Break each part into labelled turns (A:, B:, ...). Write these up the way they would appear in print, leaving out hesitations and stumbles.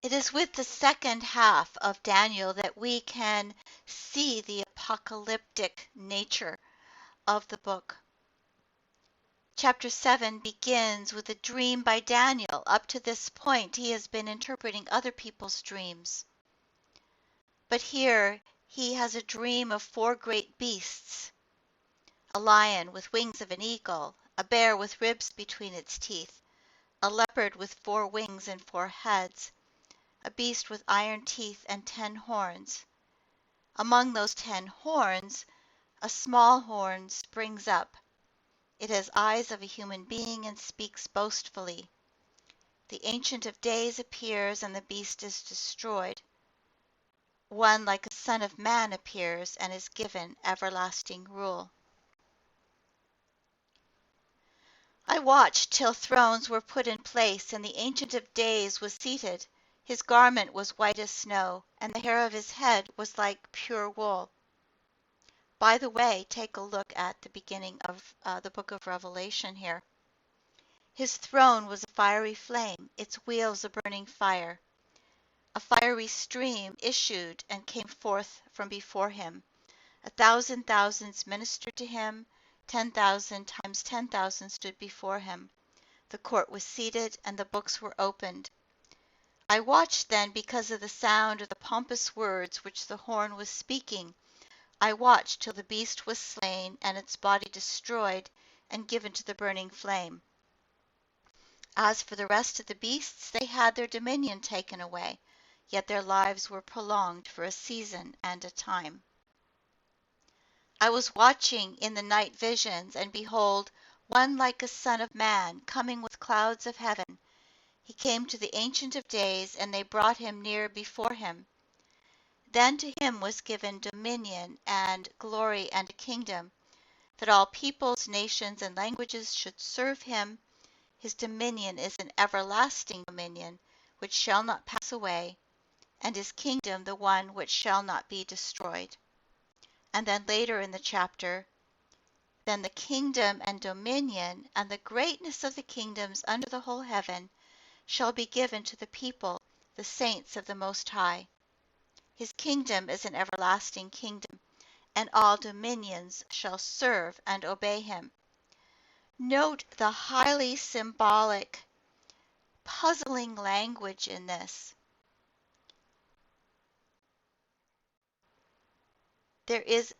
A: It is with the second half of Daniel that we can see the apocalyptic nature of the book. Chapter 7 begins with a dream by Daniel. Up to this point, he has been interpreting other people's dreams. But here, he has a dream of 4 great beasts: a lion with wings of an eagle, a bear with ribs between its teeth, a leopard with 4 wings and 4 heads, a beast with iron teeth and 10 horns. Among those 10 horns, a small horn springs up. It has eyes of a human being and speaks boastfully. The Ancient of Days appears, and the beast is destroyed. One like a son of man appears and is given everlasting rule. I watched till thrones were put in place, and the Ancient of Days was seated. His garment was white as snow, and the hair of his head was like pure wool. By the way, take a look at the beginning of the book of Revelation here. His throne was a fiery flame, its wheels a burning fire. A fiery stream issued and came forth from before him. 1,000 thousands ministered to him. 10,000 times 10,000 stood before him. The court was seated, and the books were opened. I watched then because of the sound of the pompous words which the horn was speaking. I watched till the beast was slain, and its body destroyed, and given to the burning flame. As for the rest of the beasts, they had their dominion taken away, yet their lives were prolonged for a season and a time. I was watching in the night visions, and behold, one like a son of man, coming with clouds of heaven. He came to the Ancient of Days, and they brought him near before him. Then to him was given dominion and glory and a kingdom, that all peoples, nations, and languages should serve him. His dominion is an everlasting dominion, which shall not pass away, and his kingdom the one which shall not be destroyed. And then later in the chapter, then the kingdom and dominion and the greatness of the kingdoms under the whole heaven shall be given to the people, the saints of the Most High. His kingdom is an everlasting kingdom, and all dominions shall serve and obey him. Note the highly symbolic, puzzling language in this. There is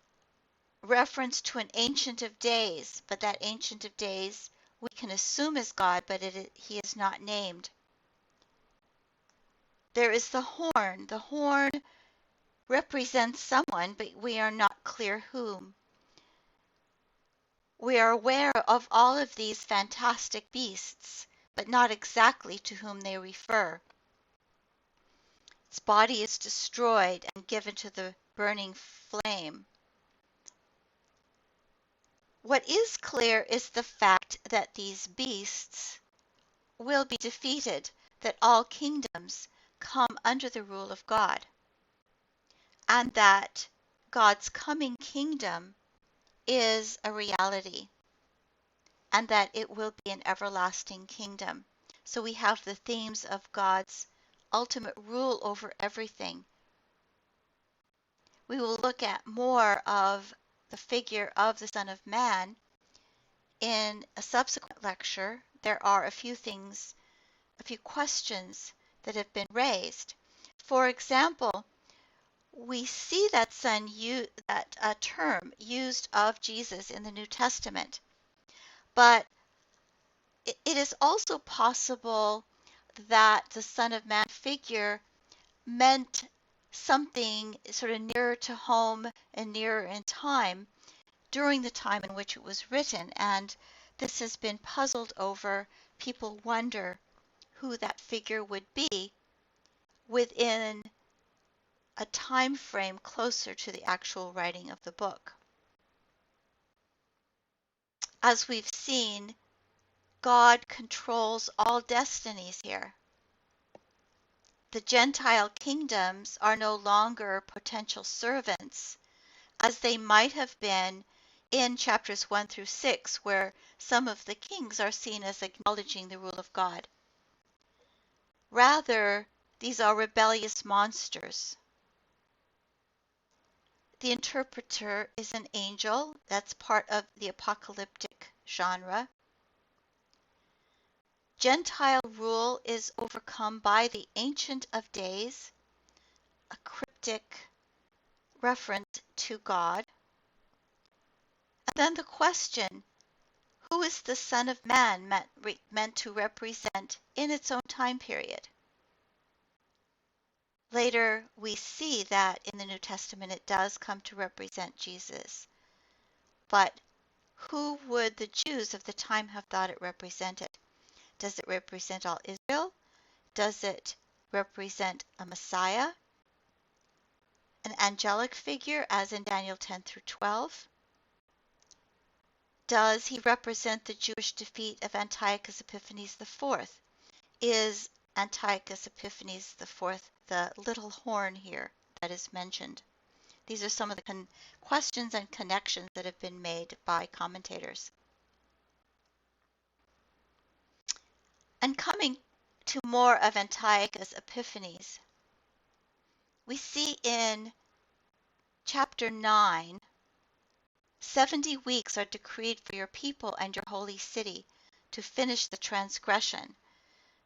A: reference to an Ancient of Days, but that Ancient of Days we can assume is God, but he is not named. There is the horn. The horn represents someone, but we are not clear whom. We are aware of all of these fantastic beasts, but not exactly to whom they refer. Its body is destroyed and given to the burning flame. What is clear is the fact that these beasts will be defeated, that all kingdoms come under the rule of God, and that God's coming kingdom is a reality, and that it will be an everlasting kingdom. So we have the themes of God's ultimate rule over everything. We will look at more of the figure of the Son of Man in a subsequent lecture. There are a few questions that have been raised. For example, we see that term used of Jesus in the New Testament, but it is also possible that the Son of Man figure meant something sort of nearer to home and nearer in time during the time in which it was written, and this has been puzzled over. People wonder who that figure would be within a time frame closer to the actual writing of the book. As we've seen, God controls all destinies here. The Gentile kingdoms are no longer potential servants, as they might have been in chapters 1 through 6, where some of the kings are seen as acknowledging the rule of God. Rather, These are rebellious monsters. The interpreter is an angel. That's part of the apocalyptic genre. Gentile rule is overcome by the Ancient of Days, a cryptic reference to God. And then the question, who is the Son of Man meant to represent in its own time period? Later, we see that in the New Testament it does come to represent Jesus. But who would the Jews of the time have thought it represented? Does it represent all Israel? Does it represent a Messiah? An angelic figure, as in Daniel 10 through 12? Does he represent the Jewish defeat of Antiochus Epiphanes IV? Is Antiochus Epiphanes IV the little horn here that is mentioned? These are some of the questions and connections that have been made by commentators. And coming to more of Antiochus Epiphanes, we see in chapter 9, 70 weeks are decreed for your people and your holy city to finish the transgression,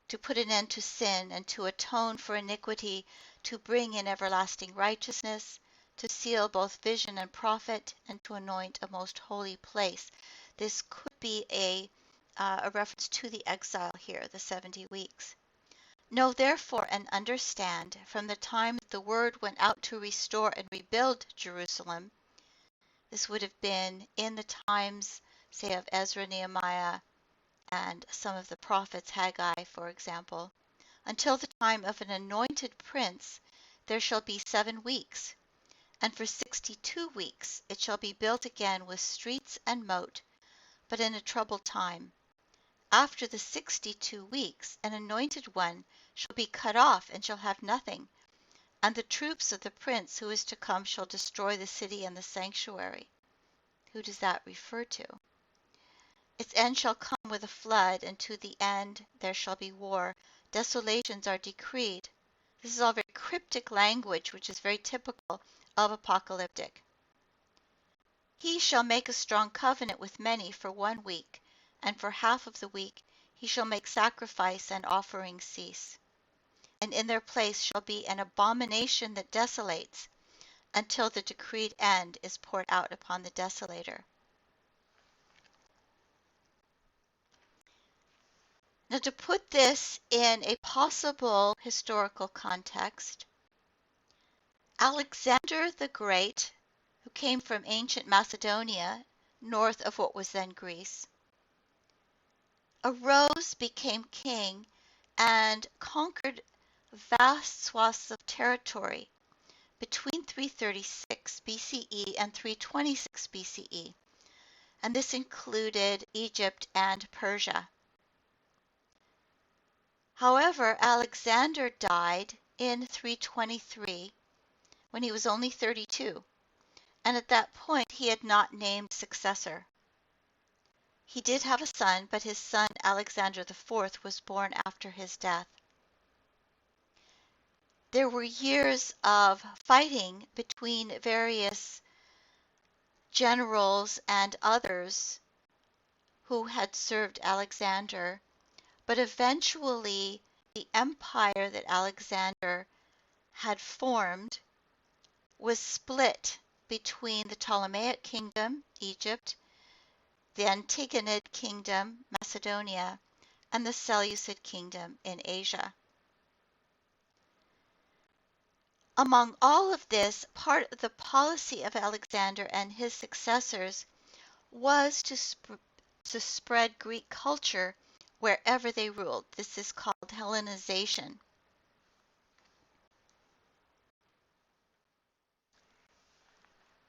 A: to put an end to sin and to atone for iniquity, to bring in everlasting righteousness, to seal both vision and prophet, and to anoint a most holy place. This could be a reference to the exile here, the 70 weeks. Know therefore and understand, from the time the word went out to restore and rebuild Jerusalem, this would have been in the times, say, of Ezra, Nehemiah, and some of the prophets, Haggai, for example, until the time of an anointed prince, there shall be 7 weeks, and for 62 weeks it shall be built again with streets and moat, but in a troubled time. After the 62 weeks, an anointed one shall be cut off and shall have nothing, and the troops of the prince who is to come shall destroy the city and the sanctuary. Who does that refer to? Its end shall come with a flood, and to the end there shall be war. Desolations are decreed. This is all very cryptic language, which is very typical of apocalyptic. He shall make a strong covenant with many for 1 week, and for half of the week he shall make sacrifice and offering cease. And in their place shall be an abomination that desolates, until the decreed end is poured out upon the desolator. Now, to put this in a possible historical context, Alexander the Great, who came from ancient Macedonia, north of what was then Greece, arose, became king, and conquered vast swaths of territory between 336 BCE and 326 BCE, and this included Egypt and Persia. However, Alexander died in 323 when he was only 32, and at that point he had not named successor. He did have a son, but his son Alexander IV was born after his death. There were years of fighting between various generals and others who had served Alexander, but eventually the empire that Alexander had formed was split between the Ptolemaic kingdom, Egypt, the Antigonid kingdom, Macedonia, and the Seleucid kingdom in Asia. Among all of this, part of the policy of Alexander and his successors was to spread Greek culture wherever they ruled. This is called Hellenization.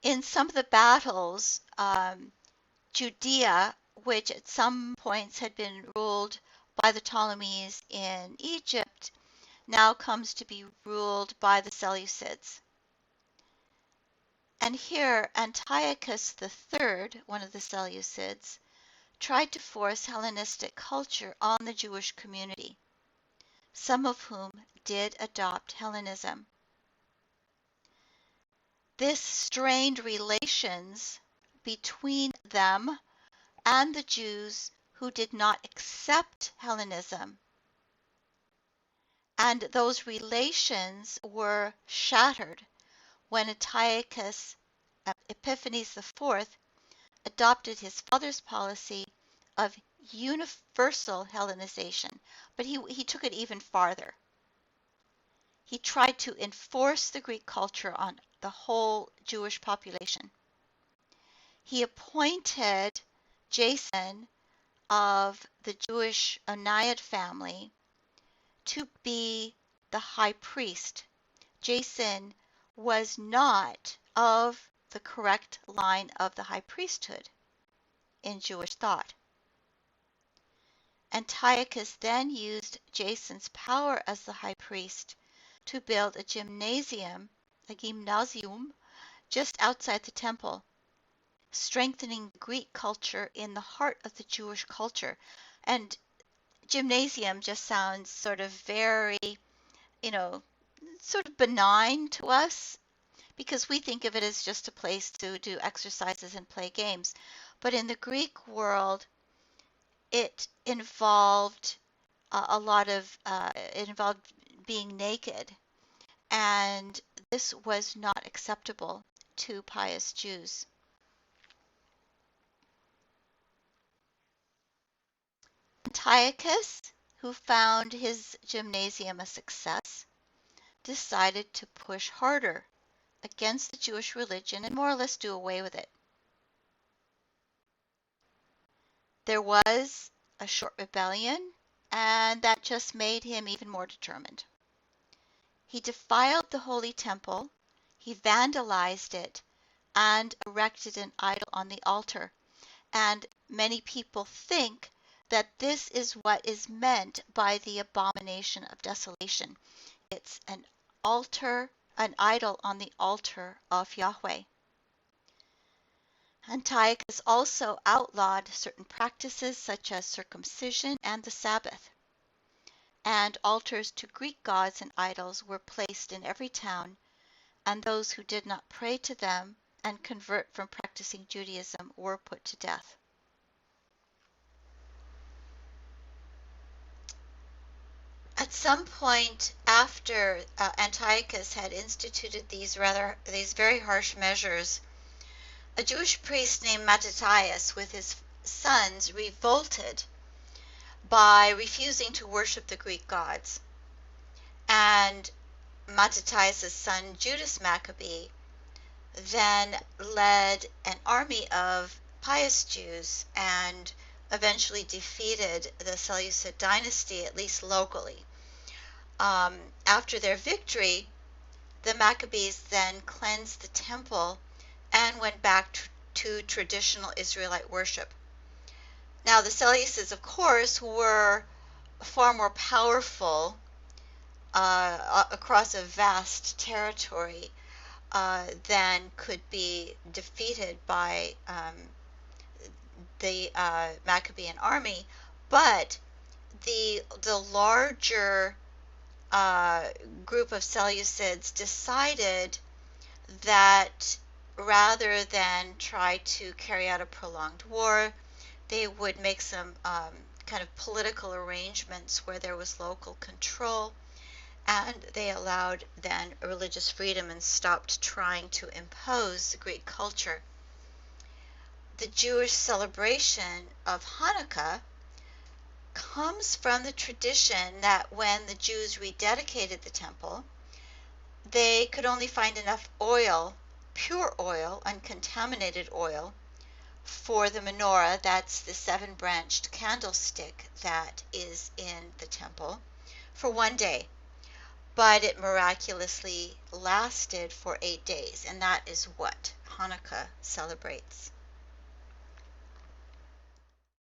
A: In some of the battles, Judea, which at some points had been ruled by the Ptolemies in Egypt, now comes to be ruled by the Seleucids. And here Antiochus III, one of the Seleucids, tried to force Hellenistic culture on the Jewish community, some of whom did adopt Hellenism. This strained relations between them and the Jews who did not accept Hellenism. And those relations were shattered when Antiochus Epiphanes IV adopted his father's policy of universal Hellenization, but he took it even farther. He tried to enforce the Greek culture on the whole Jewish population. He appointed Jason of the Jewish Oniad family to be the high priest. Jason was not of the correct line of the high priesthood in Jewish thought. Antiochus then used Jason's power as the high priest to build a gymnasium, just outside the temple, strengthening Greek culture in the heart of the Jewish culture. And gymnasium just sounds sort of very, sort of benign to us because we think of it as just a place to do exercises and play games. But in the Greek world, it involved it involved being naked, and this was not acceptable to pious Jews. Antiochus, who found his gymnasium a success, decided to push harder against the Jewish religion and more or less do away with it. There was a short rebellion, and that just made him even more determined. He defiled the holy temple, he vandalized it, and erected an idol on the altar. And many people think that this is what is meant by the abomination of desolation. It's an idol on the altar of Yahweh. Antiochus also outlawed certain practices such as circumcision and the Sabbath. And altars to Greek gods and idols were placed in every town, and those who did not pray to them and convert from practicing Judaism were put to death. At some point after Antiochus had instituted these very harsh measures, a Jewish priest named Mattathias with his sons revolted by refusing to worship the Greek gods. And Mattathias' son Judas Maccabee then led an army of pious Jews and eventually defeated the Seleucid dynasty, at least locally. After their victory, the Maccabees then cleansed the temple and went back to traditional Israelite worship. Now, the Seleucids, of course, were far more powerful across a vast territory than could be defeated by the Maccabean army, but the larger group of Seleucids decided that rather than try to carry out a prolonged war, they would make some kind of political arrangements where there was local control, and they allowed then religious freedom and stopped trying to impose Greek culture. The Jewish celebration of Hanukkah comes from the tradition that when the Jews rededicated the temple, they could only find enough oil, pure oil, uncontaminated oil, for the menorah, that's the 7-branched candlestick that is in the temple, for one day. But it miraculously lasted for 8 days, and that is what Hanukkah celebrates.